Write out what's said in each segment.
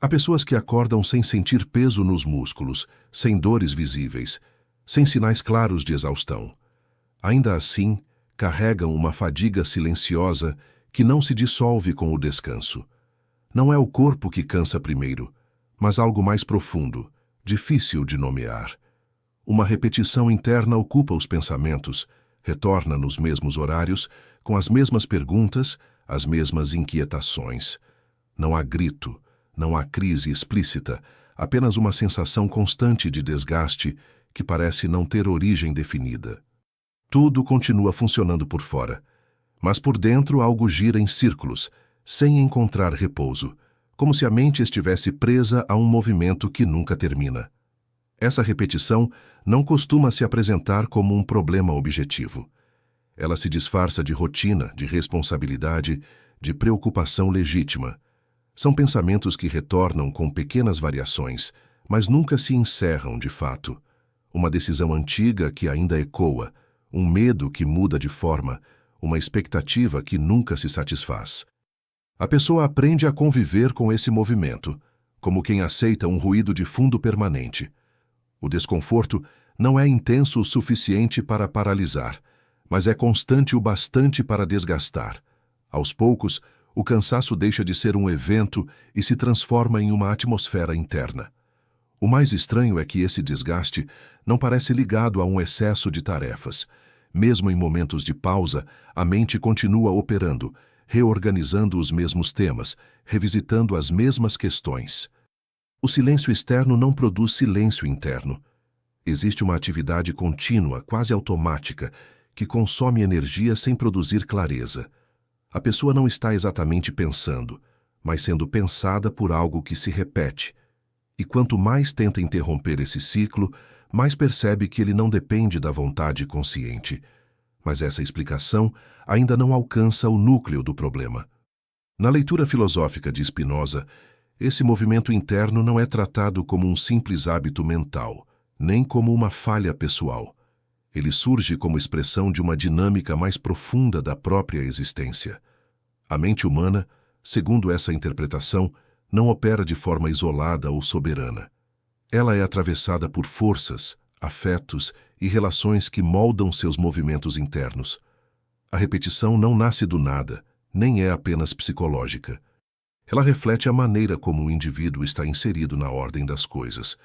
Há pessoas que acordam sem sentir peso nos músculos, sem dores visíveis, sem sinais claros de exaustão. Ainda assim, carregam uma fadiga silenciosa que não se dissolve com o descanso. Não é o corpo que cansa primeiro, mas algo mais profundo, difícil de nomear. Uma repetição interna ocupa os pensamentos, retorna nos mesmos horários, com as mesmas perguntas, as mesmas inquietações. Não há grito, não há crise explícita, apenas uma sensação constante de desgaste que parece não ter origem definida. Tudo continua funcionando por fora, mas por dentro algo gira em círculos, sem encontrar repouso, como se a mente estivesse presa a um movimento que nunca termina. Essa repetição não costuma se apresentar como um problema objetivo. Ela se disfarça de rotina, de responsabilidade, de preocupação legítima. São pensamentos que retornam com pequenas variações, mas nunca se encerram de fato. Uma decisão antiga que ainda ecoa, um medo que muda de forma, uma expectativa que nunca se satisfaz. A pessoa aprende a conviver com esse movimento, como quem aceita um ruído de fundo permanente. O desconforto não é intenso o suficiente para paralisar, mas é constante o bastante para desgastar. Aos poucos, o cansaço deixa de ser um evento e se transforma em uma atmosfera interna. O mais estranho é que esse desgaste não parece ligado a um excesso de tarefas. Mesmo em momentos de pausa, a mente continua operando, reorganizando os mesmos temas, revisitando as mesmas questões. O silêncio externo não produz silêncio interno. Existe uma atividade contínua, quase automática, que consome energia sem produzir clareza. A pessoa não está exatamente pensando, mas sendo pensada por algo que se repete. E quanto mais tenta interromper esse ciclo, mais percebe que ele não depende da vontade consciente. Mas essa explicação ainda não alcança o núcleo do problema. Na leitura filosófica de Spinoza, esse movimento interno não é tratado como um simples hábito mental, nem como uma falha pessoal. Ele surge como expressão de uma dinâmica mais profunda da própria existência. A mente humana, segundo essa interpretação, não opera de forma isolada ou soberana. Ela é atravessada por forças, afetos e relações que moldam seus movimentos internos. A repetição não nasce do nada, nem é apenas psicológica. Ela reflete a maneira como o indivíduo está inserido na ordem das coisas,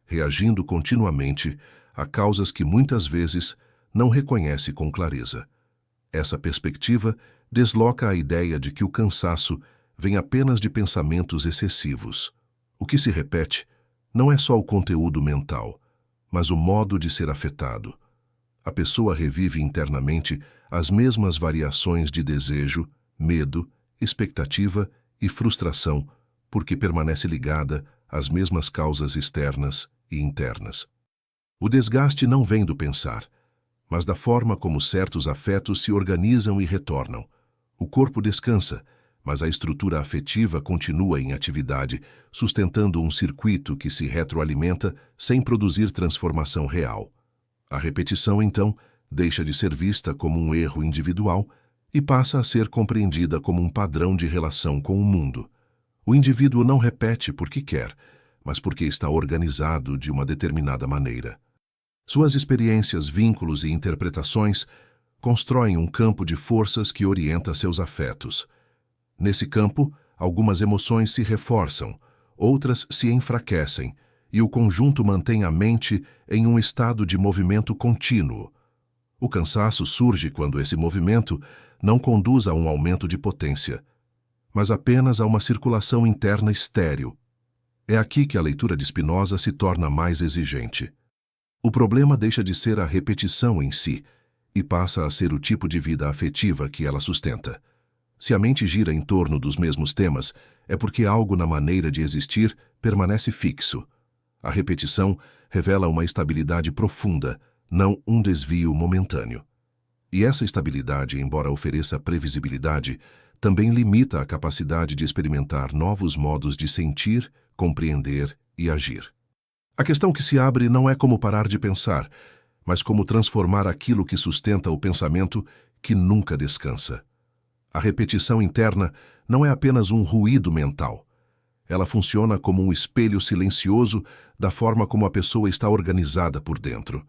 reagindo continuamente a causas que muitas vezes não reconhece com clareza. Essa perspectiva desloca a ideia de que o cansaço vem apenas de pensamentos excessivos. O que se repete não é só o conteúdo mental, mas o modo de ser afetado. A pessoa revive internamente as mesmas variações de desejo, medo, expectativa e frustração, porque permanece ligada às mesmas causas externas e internas. O desgaste não vem do pensar, mas da forma como certos afetos se organizam e retornam. O corpo descansa, mas a estrutura afetiva continua em atividade, sustentando um circuito que se retroalimenta sem produzir transformação real. A repetição, então, deixa de ser vista como um erro individual e passa a ser compreendida como um padrão de relação com o mundo. O indivíduo não repete porque quer, mas porque está organizado de uma determinada maneira. Suas experiências, vínculos e interpretações constroem um campo de forças que orienta seus afetos. Nesse campo, algumas emoções se reforçam, outras se enfraquecem, e o conjunto mantém a mente em um estado de movimento contínuo. O cansaço surge quando esse movimento não conduz a um aumento de potência, mas apenas a uma circulação interna estéril. É aqui que a leitura de Spinoza se torna mais exigente. O problema deixa de ser a repetição em si e passa a ser o tipo de vida afetiva que ela sustenta. Se a mente gira em torno dos mesmos temas, é porque algo na maneira de existir permanece fixo. A repetição revela uma estabilidade profunda, não um desvio momentâneo. E essa estabilidade, embora ofereça previsibilidade, também limita a capacidade de experimentar novos modos de sentir, compreender e agir. A questão que se abre não é como parar de pensar, mas como transformar aquilo que sustenta o pensamento que nunca descansa. A repetição interna não é apenas um ruído mental. Ela funciona como um espelho silencioso da forma como a pessoa está organizada por dentro.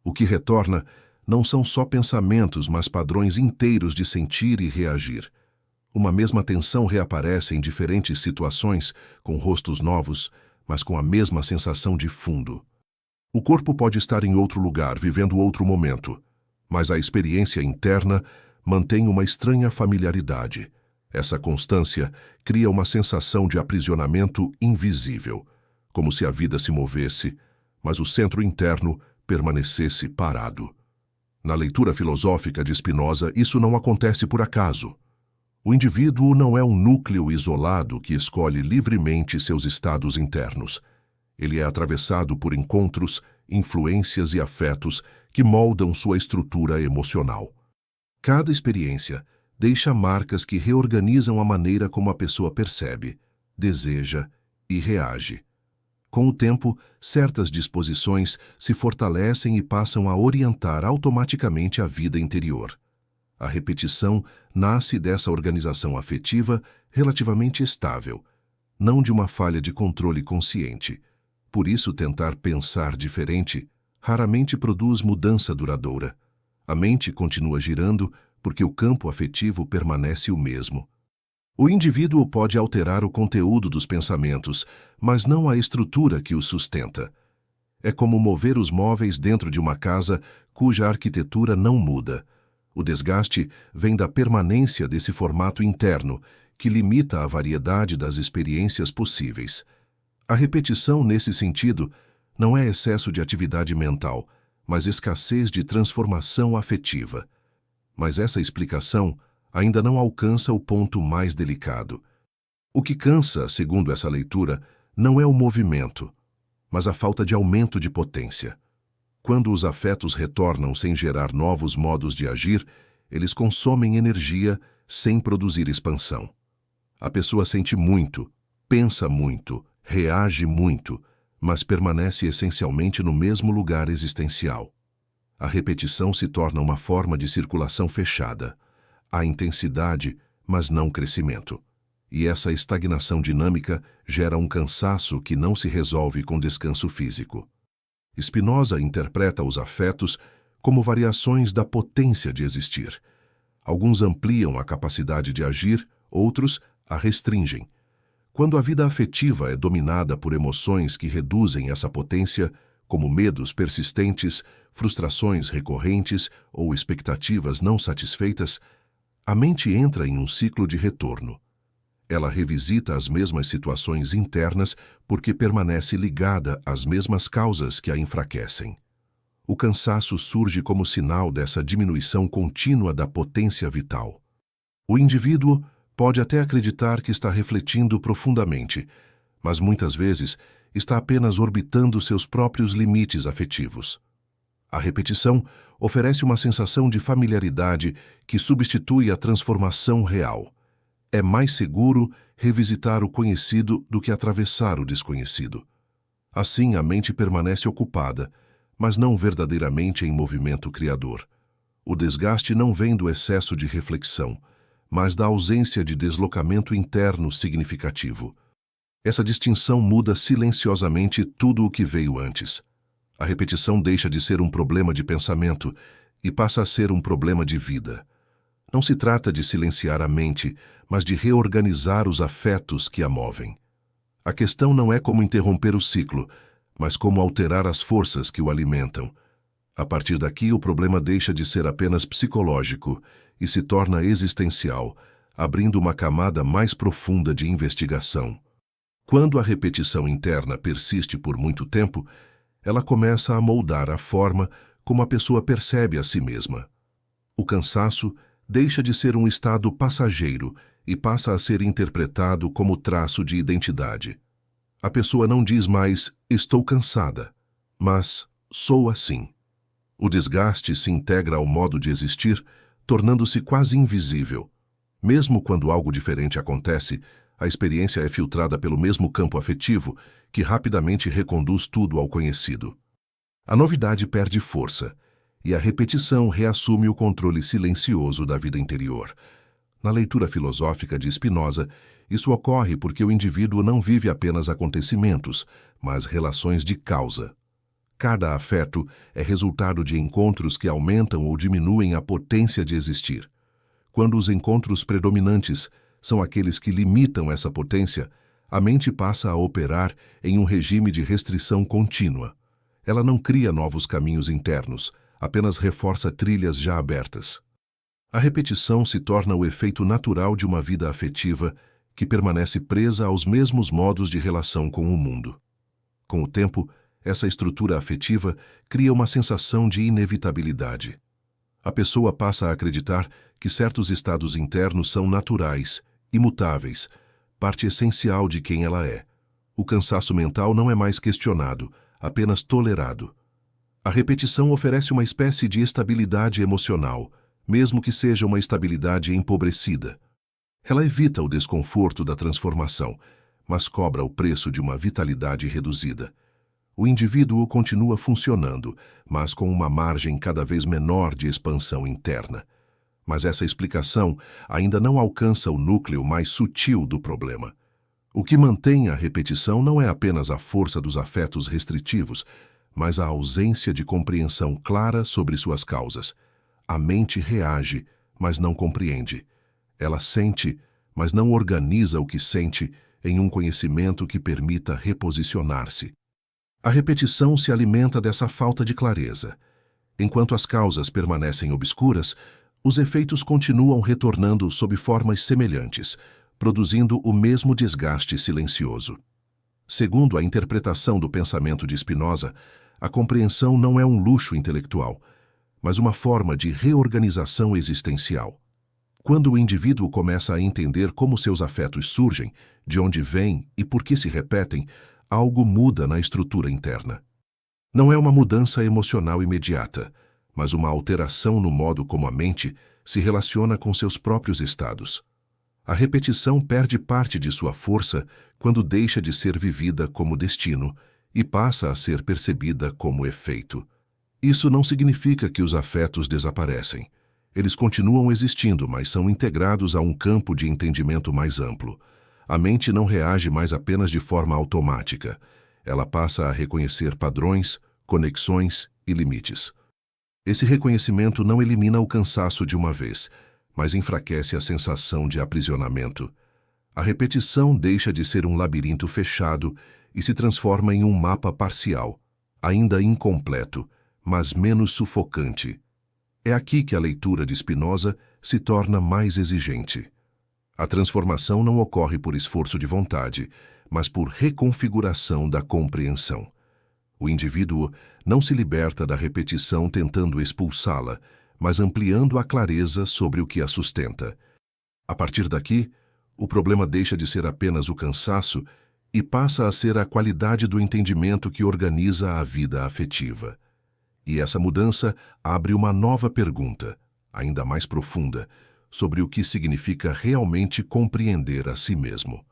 O que retorna não são só pensamentos, mas padrões inteiros de sentir e reagir. Uma mesma tensão reaparece em diferentes situações, com rostos novos, mas com a mesma sensação de fundo. O corpo pode estar em outro lugar, vivendo outro momento, mas a experiência interna mantém uma estranha familiaridade. Essa constância cria uma sensação de aprisionamento invisível, como se a vida se movesse, mas o centro interno permanecesse parado. Na leitura filosófica de Spinoza, isso não acontece por acaso. O indivíduo não é um núcleo isolado que escolhe livremente seus estados internos. Ele é atravessado por encontros, influências e afetos que moldam sua estrutura emocional. Cada experiência deixa marcas que reorganizam a maneira como a pessoa percebe, deseja e reage. Com o tempo, certas disposições se fortalecem e passam a orientar automaticamente a vida interior. A repetição nasce dessa organização afetiva relativamente estável, não de uma falha de controle consciente. Por isso, tentar pensar diferente raramente produz mudança duradoura. A mente continua girando porque o campo afetivo permanece o mesmo. O indivíduo pode alterar o conteúdo dos pensamentos, mas não a estrutura que os sustenta. É como mover os móveis dentro de uma casa cuja arquitetura não muda. O desgaste vem da permanência desse formato interno, que limita a variedade das experiências possíveis. A repetição, nesse sentido, não é excesso de atividade mental, mas escassez de transformação afetiva. Mas essa explicação ainda não alcança o ponto mais delicado. O que cansa, segundo essa leitura, não é o movimento, mas a falta de aumento de potência. Quando os afetos retornam sem gerar novos modos de agir, eles consomem energia sem produzir expansão. A pessoa sente muito, pensa muito, reage muito, mas permanece essencialmente no mesmo lugar existencial. A repetição se torna uma forma de circulação fechada. Há intensidade, mas não crescimento. E essa estagnação dinâmica gera um cansaço que não se resolve com descanso físico. Spinoza interpreta os afetos como variações da potência de existir. Alguns ampliam a capacidade de agir, outros a restringem. Quando a vida afetiva é dominada por emoções que reduzem essa potência, como medos persistentes, frustrações recorrentes ou expectativas não satisfeitas, a mente entra em um ciclo de retorno. Ela revisita as mesmas situações internas porque permanece ligada às mesmas causas que a enfraquecem. O cansaço surge como sinal dessa diminuição contínua da potência vital. O indivíduo pode até acreditar que está refletindo profundamente, mas muitas vezes está apenas orbitando seus próprios limites afetivos. A repetição oferece uma sensação de familiaridade que substitui a transformação real. É mais seguro revisitar o conhecido do que atravessar o desconhecido. Assim, a mente permanece ocupada, mas não verdadeiramente em movimento criador. O desgaste não vem do excesso de reflexão, mas da ausência de deslocamento interno significativo. Essa distinção muda silenciosamente tudo o que veio antes. A repetição deixa de ser um problema de pensamento e passa a ser um problema de vida. Não se trata de silenciar a mente, mas de reorganizar os afetos que a movem. A questão não é como interromper o ciclo, mas como alterar as forças que o alimentam. A partir daqui, o problema deixa de ser apenas psicológico e se torna existencial, abrindo uma camada mais profunda de investigação. Quando a repetição interna persiste por muito tempo, ela começa a moldar a forma como a pessoa percebe a si mesma. O cansaço deixa de ser um estado passageiro e passa a ser interpretado como traço de identidade. A pessoa não diz mais "estou cansada", mas "sou assim". O desgaste se integra ao modo de existir, tornando-se quase invisível. Mesmo quando algo diferente acontece, a experiência é filtrada pelo mesmo campo afetivo, que rapidamente reconduz tudo ao conhecido. A novidade perde força, e a repetição reassume o controle silencioso da vida interior. Na leitura filosófica de Spinoza, Isso ocorre porque o indivíduo não vive apenas acontecimentos, mas relações de causa. Cada afeto é resultado de encontros que aumentam ou diminuem a potência de existir. Quando os encontros predominantes são aqueles que limitam essa potência, a mente passa a operar em um regime de restrição contínua. Ela não cria novos caminhos internos, apenas reforça trilhas já abertas. A repetição se torna o efeito natural de uma vida afetiva que permanece presa aos mesmos modos de relação com o mundo. Com o tempo, essa estrutura afetiva cria uma sensação de inevitabilidade. A pessoa passa a acreditar que certos estados internos são naturais, imutáveis, parte essencial de quem ela é. O cansaço mental não é mais questionado, apenas tolerado. A repetição oferece uma espécie de estabilidade emocional, mesmo que seja uma estabilidade empobrecida. Ela evita o desconforto da transformação, mas cobra o preço de uma vitalidade reduzida. O indivíduo continua funcionando, mas com uma margem cada vez menor de expansão interna. Mas essa explicação ainda não alcança o núcleo mais sutil do problema. O que mantém a repetição não é apenas a força dos afetos restritivos, mas a ausência de compreensão clara sobre suas causas. A mente reage, mas não compreende. Ela sente, mas não organiza o que sente em um conhecimento que permita reposicionar-se. A repetição se alimenta dessa falta de clareza. Enquanto as causas permanecem obscuras, os efeitos continuam retornando sob formas semelhantes, produzindo o mesmo desgaste silencioso. Segundo a interpretação do pensamento de Spinoza, a compreensão não é um luxo intelectual, mas uma forma de reorganização existencial. Quando o indivíduo começa a entender como seus afetos surgem, de onde vêm e por que se repetem, algo muda na estrutura interna. Não é uma mudança emocional imediata, mas uma alteração no modo como a mente se relaciona com seus próprios estados. A repetição perde parte de sua força quando deixa de ser vivida como destino e passa a ser percebida como efeito. Isso não significa que os afetos desaparecem. Eles continuam existindo, mas são integrados a um campo de entendimento mais amplo. A mente não reage mais apenas de forma automática. Ela passa a reconhecer padrões, conexões e limites. Esse reconhecimento não elimina o cansaço de uma vez, mas enfraquece a sensação de aprisionamento. A repetição deixa de ser um labirinto fechado e se transforma em um mapa parcial, ainda incompleto, mas menos sufocante. É aqui que a leitura de Spinoza se torna mais exigente. A transformação não ocorre por esforço de vontade, mas por reconfiguração da compreensão. O indivíduo não se liberta da repetição tentando expulsá-la, mas ampliando a clareza sobre o que a sustenta. A partir daqui, o problema deixa de ser apenas o cansaço e passa a ser a qualidade do entendimento que organiza a vida afetiva. E essa mudança abre uma nova pergunta, ainda mais profunda, sobre o que significa realmente compreender a si mesmo.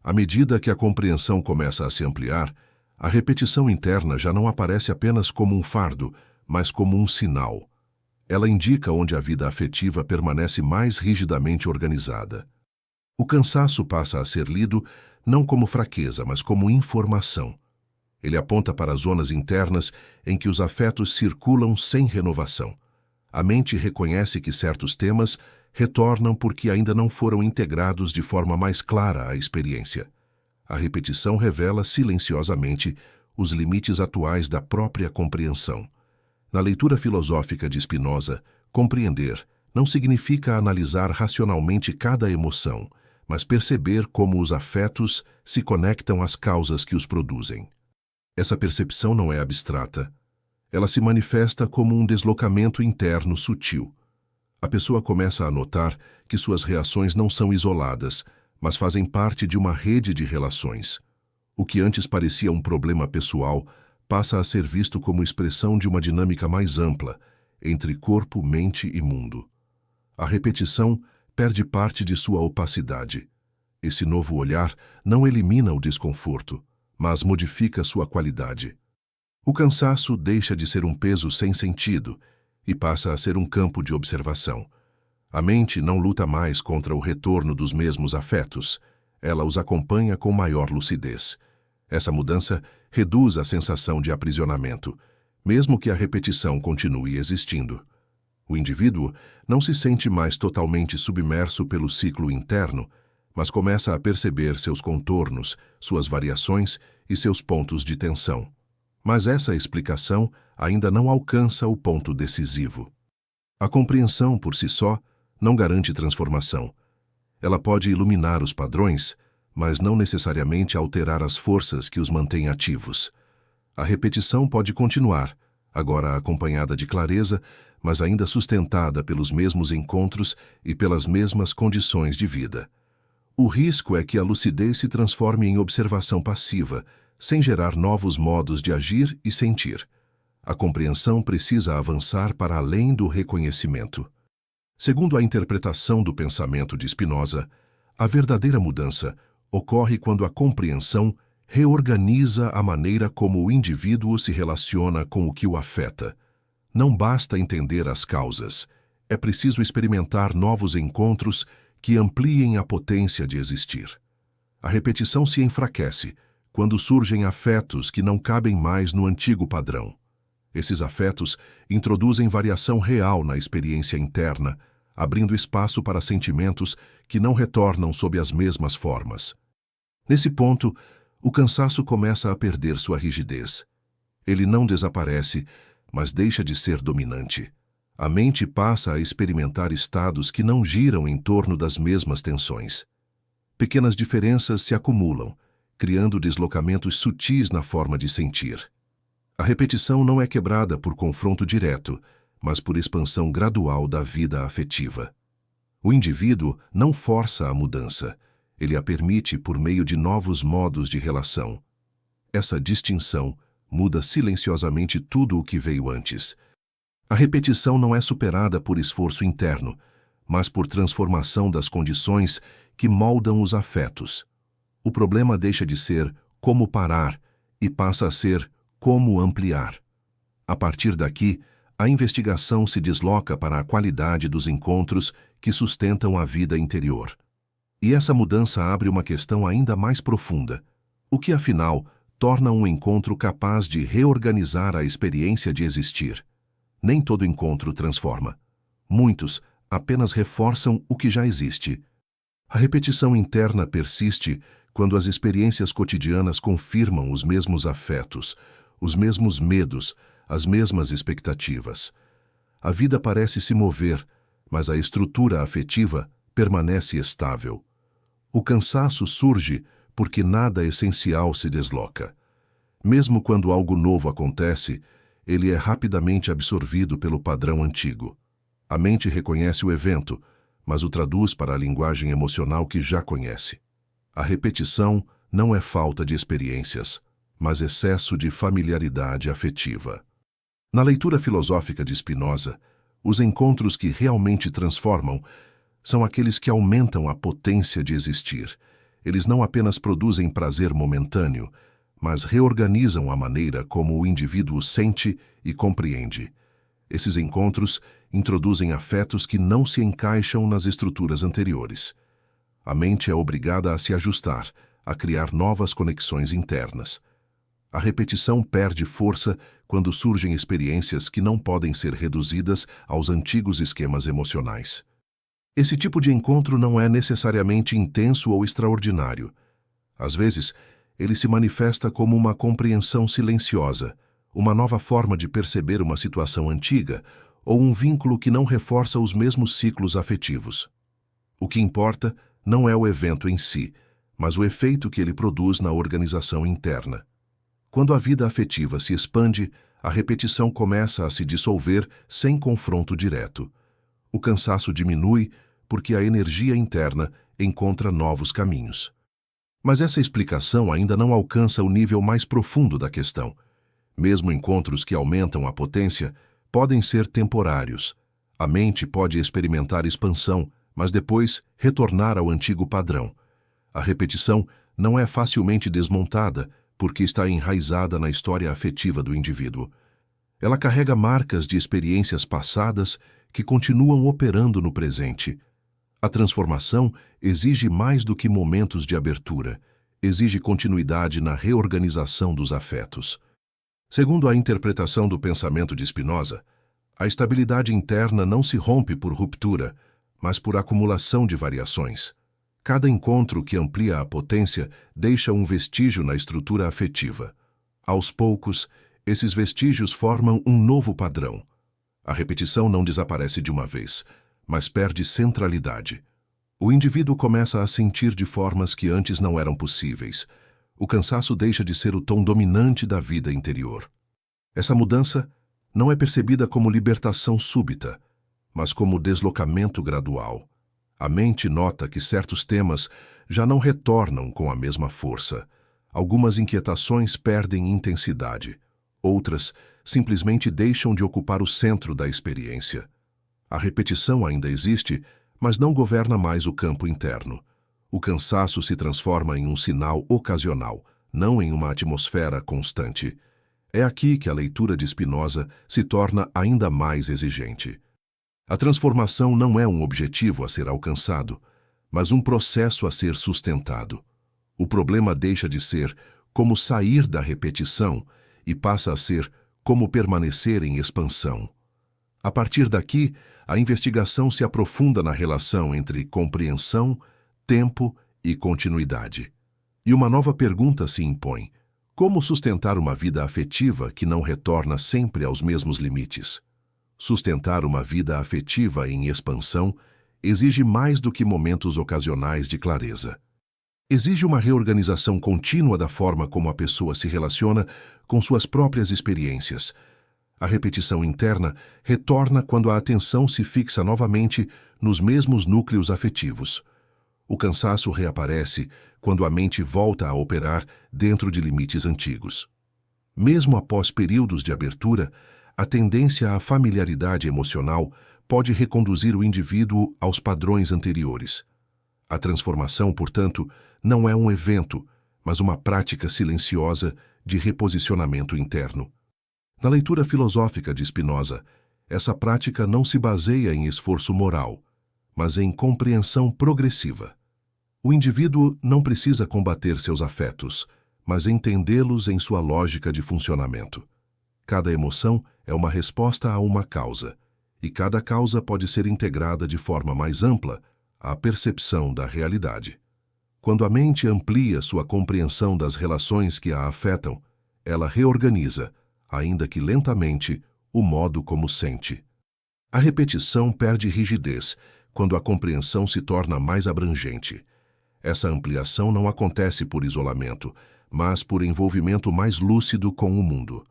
À medida que a compreensão começa a se ampliar, a repetição interna já não aparece apenas como um fardo, mas como um sinal. Ela indica onde a vida afetiva permanece mais rigidamente organizada. O cansaço passa a ser lido não como fraqueza, mas como informação. Ele aponta para zonas internas em que os afetos circulam sem renovação. A mente reconhece que certos temas retornam porque ainda não foram integrados de forma mais clara à experiência. A repetição revela silenciosamente os limites atuais da própria compreensão. Na leitura filosófica de Spinoza, compreender não significa analisar racionalmente cada emoção, mas perceber como os afetos se conectam às causas que os produzem. Essa percepção não é abstrata. Ela se manifesta como um deslocamento interno sutil. A pessoa começa a notar que suas reações não são isoladas, mas fazem parte de uma rede de relações. O que antes parecia um problema pessoal passa a ser visto como expressão de uma dinâmica mais ampla entre corpo, mente e mundo. A repetição perde parte de sua opacidade. Esse novo olhar não elimina o desconforto, mas modifica sua qualidade. O cansaço deixa de ser um peso sem sentido e passa a ser um campo de observação. A mente não luta mais contra o retorno dos mesmos afetos. ela os acompanha com maior lucidez. Essa mudança reduz a sensação de aprisionamento, mesmo que a repetição continue existindo. O indivíduo não se sente mais totalmente submerso pelo ciclo interno, mas começa a perceber seus contornos, suas variações e seus pontos de tensão. Mas essa explicação ainda não alcança o ponto decisivo. A compreensão por si só não garante transformação. Ela pode iluminar os padrões, mas não necessariamente alterar as forças que os mantêm ativos. A repetição pode continuar, agora acompanhada de clareza, mas ainda sustentada pelos mesmos encontros e pelas mesmas condições de vida. O risco é que a lucidez se transforme em observação passiva, sem gerar novos modos de agir e sentir. A compreensão precisa avançar para além do reconhecimento. Segundo a interpretação do pensamento de Spinoza, a verdadeira mudança ocorre quando a compreensão reorganiza a maneira como o indivíduo se relaciona com o que o afeta. Não basta entender as causas, é preciso experimentar novos encontros que ampliem a potência de existir. A repetição se enfraquece quando surgem afetos que não cabem mais no antigo padrão. Esses afetos introduzem variação real na experiência interna, abrindo espaço para sentimentos que não retornam sob as mesmas formas. Nesse ponto, o cansaço começa a perder sua rigidez. Ele não desaparece, mas deixa de ser dominante. A mente passa a experimentar estados que não giram em torno das mesmas tensões. Pequenas diferenças se acumulam, criando deslocamentos sutis na forma de sentir. A repetição não é quebrada por confronto direto, mas por expansão gradual da vida afetiva. O indivíduo não força a mudança, ele a permite por meio de novos modos de relação. Essa distinção muda silenciosamente tudo o que veio antes. A repetição não é superada por esforço interno, mas por transformação das condições que moldam os afetos. O problema deixa de ser como parar e passa a ser como ampliar. A partir daqui, a investigação se desloca para a qualidade dos encontros que sustentam a vida interior. E essa mudança abre uma questão ainda mais profunda. O que, afinal, torna um encontro capaz de reorganizar a experiência de existir? Nem todo encontro transforma. Muitos apenas reforçam o que já existe. A repetição interna persiste quando as experiências cotidianas confirmam os mesmos afetos, os mesmos medos, as mesmas expectativas. A vida parece se mover, mas a estrutura afetiva permanece estável. O cansaço surge porque nada essencial se desloca. Mesmo quando algo novo acontece, ele é rapidamente absorvido pelo padrão antigo. A mente reconhece o evento, mas o traduz para a linguagem emocional que já conhece. A repetição não é falta de experiências, mas excesso de familiaridade afetiva. Na leitura filosófica de Spinoza, os encontros que realmente transformam são aqueles que aumentam a potência de existir. Eles não apenas produzem prazer momentâneo, mas reorganizam a maneira como o indivíduo sente e compreende. Esses encontros introduzem afetos que não se encaixam nas estruturas anteriores. A mente é obrigada a se ajustar, a criar novas conexões internas. A repetição perde força quando surgem experiências que não podem ser reduzidas aos antigos esquemas emocionais. Esse tipo de encontro não é necessariamente intenso ou extraordinário. Às vezes, ele se manifesta como uma compreensão silenciosa, uma nova forma de perceber uma situação antiga ou um vínculo que não reforça os mesmos ciclos afetivos. O que importa não é o evento em si, mas o efeito que ele produz na organização interna. Quando a vida afetiva se expande, a repetição começa a se dissolver sem confronto direto. O cansaço diminui porque a energia interna encontra novos caminhos. Mas essa explicação ainda não alcança o nível mais profundo da questão. Mesmo encontros que aumentam a potência podem ser temporários. A mente pode experimentar expansão, mas depois retornar ao antigo padrão. A repetição não é facilmente desmontada porque está enraizada na história afetiva do indivíduo. Ela carrega marcas de experiências passadas que continuam operando no presente. A transformação exige mais do que momentos de abertura, exige continuidade na reorganização dos afetos. Segundo a interpretação do pensamento de Spinoza, a estabilidade interna não se rompe por ruptura, mas por acumulação de variações. Cada encontro que amplia a potência deixa um vestígio na estrutura afetiva. Aos poucos, esses vestígios formam um novo padrão. A repetição não desaparece de uma vez, mas perde centralidade. O indivíduo começa a sentir de formas que antes não eram possíveis. O cansaço deixa de ser o tom dominante da vida interior. Essa mudança não é percebida como libertação súbita, mas como deslocamento gradual. A mente nota que certos temas já não retornam com a mesma força. Algumas inquietações perdem intensidade. Outras simplesmente deixam de ocupar o centro da experiência. A repetição ainda existe, mas não governa mais o campo interno. O cansaço se transforma em um sinal ocasional, não em uma atmosfera constante. É aqui que a leitura de Spinoza se torna ainda mais exigente. A transformação não é um objetivo a ser alcançado, mas um processo a ser sustentado. O problema deixa de ser como sair da repetição e passa a ser como permanecer em expansão. A partir daqui, a investigação se aprofunda na relação entre compreensão, tempo e continuidade. E uma nova pergunta se impõe: como sustentar uma vida afetiva que não retorna sempre aos mesmos limites? Sustentar uma vida afetiva em expansão exige mais do que momentos ocasionais de clareza. Exige uma reorganização contínua da forma como a pessoa se relaciona com suas próprias experiências. A repetição interna retorna quando a atenção se fixa novamente nos mesmos núcleos afetivos. O cansaço reaparece quando a mente volta a operar dentro de limites antigos. Mesmo após períodos de abertura, a tendência à familiaridade emocional pode reconduzir o indivíduo aos padrões anteriores. A transformação, portanto, não é um evento, mas uma prática silenciosa de reposicionamento interno. Na leitura filosófica de Spinoza, essa prática não se baseia em esforço moral, mas em compreensão progressiva. O indivíduo não precisa combater seus afetos, mas entendê-los em sua lógica de funcionamento. Cada emoção é uma resposta a uma causa, e cada causa pode ser integrada de forma mais ampla à percepção da realidade. Quando a mente amplia sua compreensão das relações que a afetam, ela reorganiza, ainda que lentamente, o modo como sente. A repetição perde rigidez quando a compreensão se torna mais abrangente. Essa ampliação não acontece por isolamento, mas por envolvimento mais lúcido com o mundo.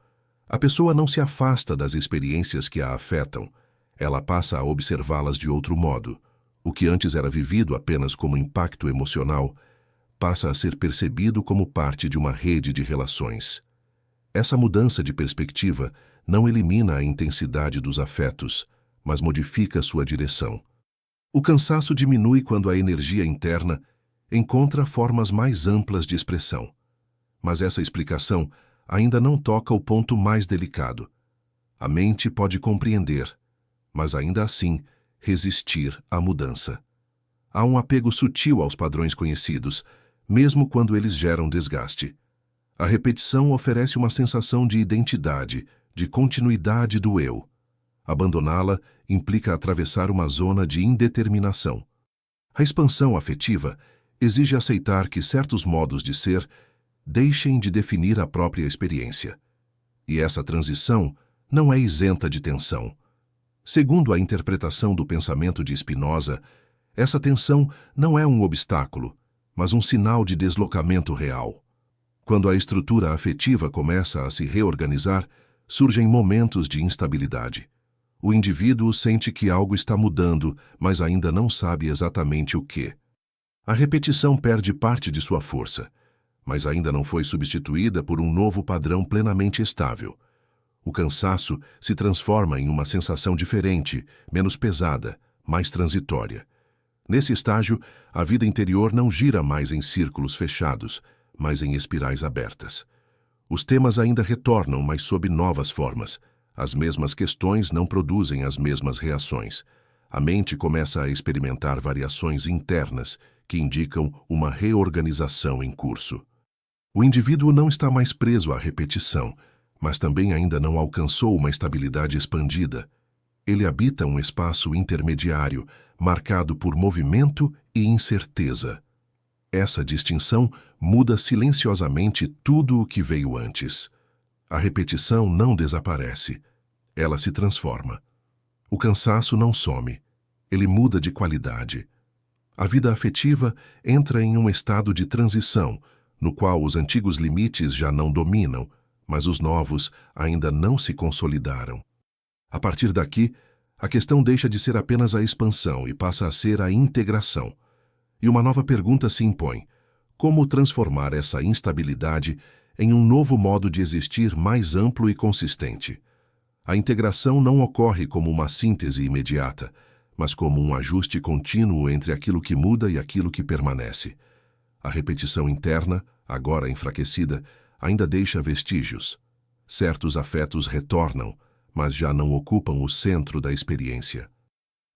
A pessoa não se afasta das experiências que a afetam, ela passa a observá-las de outro modo. O que antes era vivido apenas como impacto emocional, passa a ser percebido como parte de uma rede de relações. Essa mudança de perspectiva não elimina a intensidade dos afetos, mas modifica sua direção. O cansaço diminui quando a energia interna encontra formas mais amplas de expressão. Mas essa explicação ainda não toca o ponto mais delicado. A mente pode compreender, mas ainda assim resistir à mudança. Há um apego sutil aos padrões conhecidos, mesmo quando eles geram desgaste. A repetição oferece uma sensação de identidade, de continuidade do eu. Abandoná-la implica atravessar uma zona de indeterminação. A expansão afetiva exige aceitar que certos modos de ser deixem de definir a própria experiência. E essa transição não é isenta de tensão. Segundo a interpretação do pensamento de Spinoza, essa tensão não é um obstáculo, mas um sinal de deslocamento real. Quando a estrutura afetiva começa a se reorganizar, surgem momentos de instabilidade. O indivíduo sente que algo está mudando, mas ainda não sabe exatamente o que. A repetição perde parte de sua força, mas ainda não foi substituída por um novo padrão plenamente estável. O cansaço se transforma em uma sensação diferente, menos pesada, mais transitória. Nesse estágio, a vida interior não gira mais em círculos fechados, mas em espirais abertas. Os temas ainda retornam, mas sob novas formas. As mesmas questões não produzem as mesmas reações. A mente começa a experimentar variações internas que indicam uma reorganização em curso. O indivíduo não está mais preso à repetição, mas também ainda não alcançou uma estabilidade expandida. Ele habita um espaço intermediário, marcado por movimento e incerteza. Essa distinção muda silenciosamente tudo o que veio antes. A repetição não desaparece, ela se transforma. O cansaço não some, ele muda de qualidade. A vida afetiva entra em um estado de transição, no qual os antigos limites já não dominam, mas os novos ainda não se consolidaram. A partir daqui, a questão deixa de ser apenas a expansão e passa a ser a integração. E uma nova pergunta se impõe: como transformar essa instabilidade em um novo modo de existir mais amplo e consistente? A integração não ocorre como uma síntese imediata, mas como um ajuste contínuo entre aquilo que muda e aquilo que permanece. A repetição interna, agora enfraquecida, ainda deixa vestígios. Certos afetos retornam, mas já não ocupam o centro da experiência.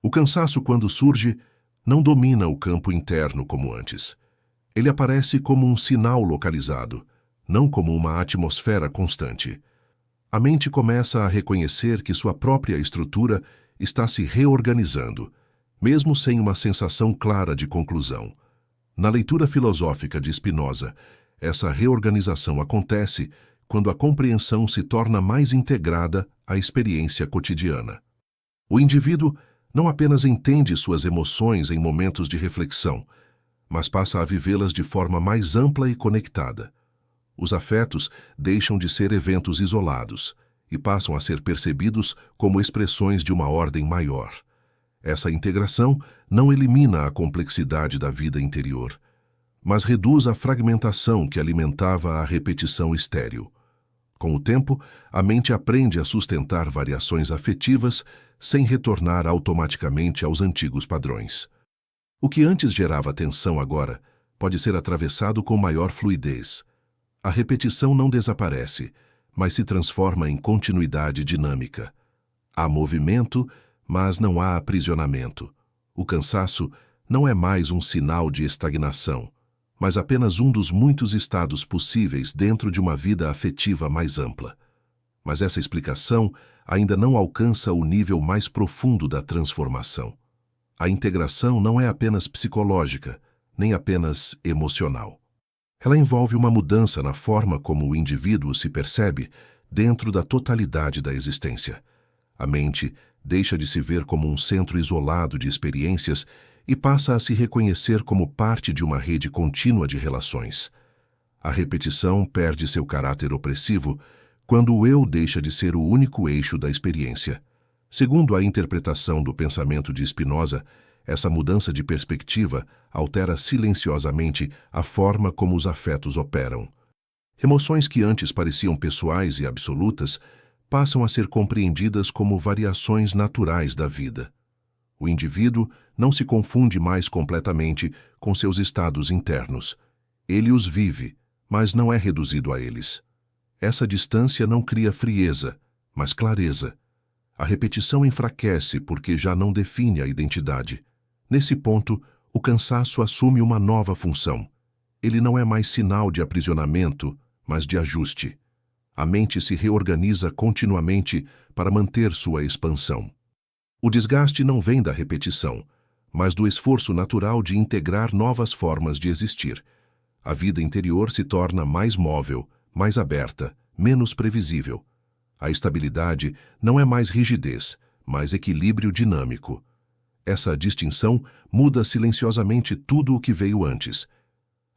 O cansaço, quando surge, não domina o campo interno como antes. Ele aparece como um sinal localizado, não como uma atmosfera constante. A mente começa a reconhecer que sua própria estrutura está se reorganizando, mesmo sem uma sensação clara de conclusão. Na leitura filosófica de Spinoza, essa reorganização acontece quando a compreensão se torna mais integrada à experiência cotidiana. O indivíduo não apenas entende suas emoções em momentos de reflexão, mas passa a vivê-las de forma mais ampla e conectada. Os afetos deixam de ser eventos isolados e passam a ser percebidos como expressões de uma ordem maior. Essa integração não elimina a complexidade da vida interior, mas reduz a fragmentação que alimentava a repetição estéril. Com o tempo, a mente aprende a sustentar variações afetivas sem retornar automaticamente aos antigos padrões. O que antes gerava tensão agora pode ser atravessado com maior fluidez. A repetição não desaparece, mas se transforma em continuidade dinâmica. Há movimento, mas não há aprisionamento. O cansaço não é mais um sinal de estagnação, mas apenas um dos muitos estados possíveis dentro de uma vida afetiva mais ampla. Mas essa explicação ainda não alcança o nível mais profundo da transformação. A integração não é apenas psicológica, nem apenas emocional. Ela envolve uma mudança na forma como o indivíduo se percebe dentro da totalidade da existência. A mente deixa de se ver como um centro isolado de experiências e passa a se reconhecer como parte de uma rede contínua de relações. A repetição perde seu caráter opressivo quando o eu deixa de ser o único eixo da experiência. Segundo a interpretação do pensamento de Spinoza, essa mudança de perspectiva altera silenciosamente a forma como os afetos operam. Emoções que antes pareciam pessoais e absolutas passam a ser compreendidas como variações naturais da vida. O indivíduo não se confunde mais completamente com seus estados internos. Ele os vive, mas não é reduzido a eles. Essa distância não cria frieza, mas clareza. A repetição enfraquece porque já não define a identidade. Nesse ponto, o cansaço assume uma nova função. Ele não é mais sinal de aprisionamento, mas de ajuste. A mente se reorganiza continuamente para manter sua expansão. O desgaste não vem da repetição, mas do esforço natural de integrar novas formas de existir. A vida interior se torna mais móvel, mais aberta, menos previsível. A estabilidade não é mais rigidez, mas equilíbrio dinâmico. Essa distinção muda silenciosamente tudo o que veio antes.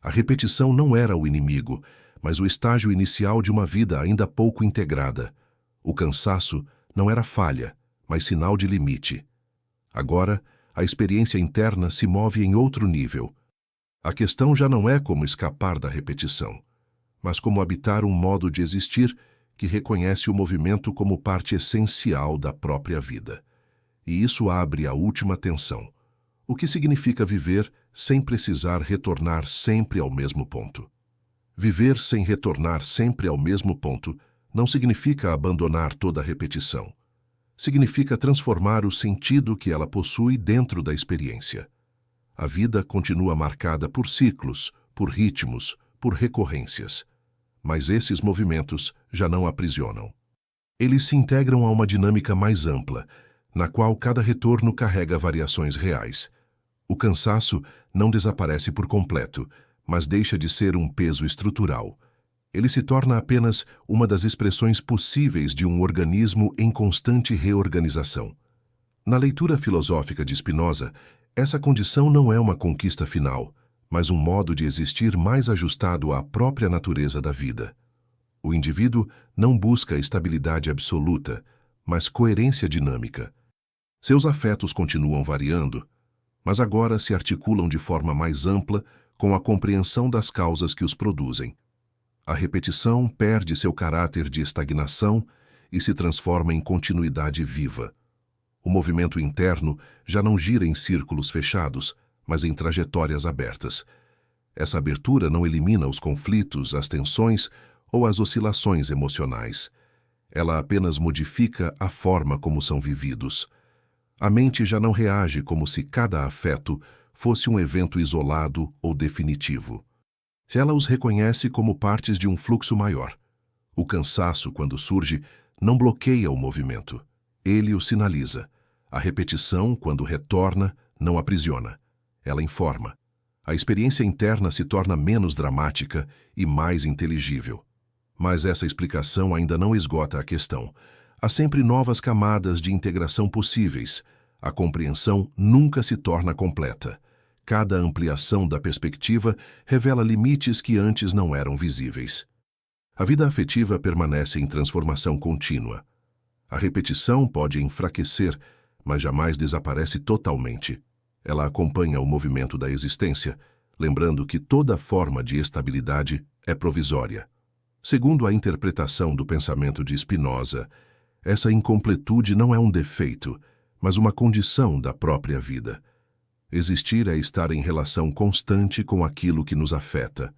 A repetição não era o inimigo, mas o estágio inicial de uma vida ainda pouco integrada. O cansaço não era falha, mas sinal de limite. Agora, a experiência interna se move em outro nível. A questão já não é como escapar da repetição, mas como habitar um modo de existir que reconhece o movimento como parte essencial da própria vida. E isso abre a última tensão. O que significa viver sem precisar retornar sempre ao mesmo ponto? Viver sem retornar sempre ao mesmo ponto não significa abandonar toda a repetição. significa transformar o sentido que ela possui dentro da experiência. A vida continua marcada por ciclos, por ritmos, por recorrências. Mas esses movimentos já não aprisionam. Eles se integram a uma dinâmica mais ampla, na qual cada retorno carrega variações reais. O cansaço não desaparece por completo, mas deixa de ser um peso estrutural. Ele se torna apenas uma das expressões possíveis de um organismo em constante reorganização. Na leitura filosófica de Spinoza, essa condição não é uma conquista final, mas um modo de existir mais ajustado à própria natureza da vida. O indivíduo não busca estabilidade absoluta, mas coerência dinâmica. Seus afetos continuam variando, mas agora se articulam de forma mais ampla com a compreensão das causas que os produzem. A repetição perde seu caráter de estagnação e se transforma em continuidade viva. O movimento interno já não gira em círculos fechados, mas em trajetórias abertas. Essa abertura não elimina os conflitos, as tensões ou as oscilações emocionais. Ela apenas modifica a forma como são vividos. A mente já não reage como se cada afeto fosse um evento isolado ou definitivo. Ela os reconhece como partes de um fluxo maior. O cansaço, quando surge, não bloqueia o movimento. Ele o sinaliza. A repetição, quando retorna, não aprisiona. Ela informa. A experiência interna se torna menos dramática e mais inteligível. Mas essa explicação ainda não esgota a questão. Há sempre novas camadas de integração possíveis. A compreensão nunca se torna completa. Cada ampliação da perspectiva revela limites que antes não eram visíveis. A vida afetiva permanece em transformação contínua. A repetição pode enfraquecer, mas jamais desaparece totalmente. Ela acompanha o movimento da existência, lembrando que toda forma de estabilidade é provisória. Segundo a interpretação do pensamento de Spinoza, essa incompletude não é um defeito, mas uma condição da própria vida. Existir é estar em relação constante com aquilo que nos afeta.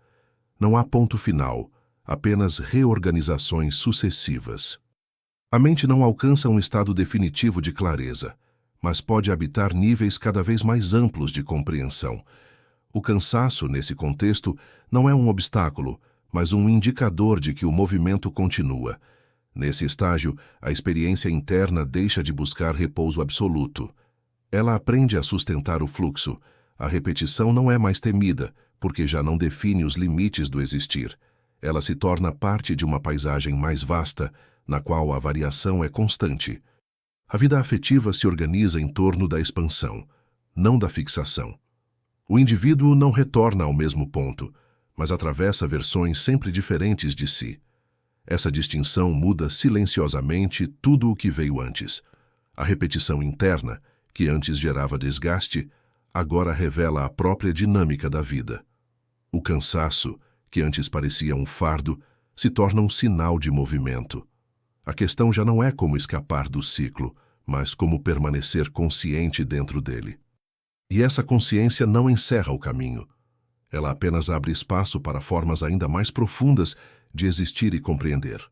Não há ponto final, apenas reorganizações sucessivas. A mente não alcança um estado definitivo de clareza, mas pode habitar níveis cada vez mais amplos de compreensão. O cansaço, nesse contexto, não é um obstáculo, mas um indicador de que o movimento continua. Nesse estágio, a experiência interna deixa de buscar repouso absoluto. Ela aprende a sustentar o fluxo. A repetição não é mais temida, porque já não define os limites do existir. Ela se torna parte de uma paisagem mais vasta, na qual a variação é constante. A vida afetiva se organiza em torno da expansão, não da fixação. O indivíduo não retorna ao mesmo ponto, mas atravessa versões sempre diferentes de si. Essa distinção muda silenciosamente tudo o que veio antes. A repetição interna, que antes gerava desgaste, agora revela a própria dinâmica da vida. O cansaço, que antes parecia um fardo, se torna um sinal de movimento. A questão já não é como escapar do ciclo, mas como permanecer consciente dentro dele. E essa consciência não encerra o caminho. Ela apenas abre espaço para formas ainda mais profundas de existir e compreender.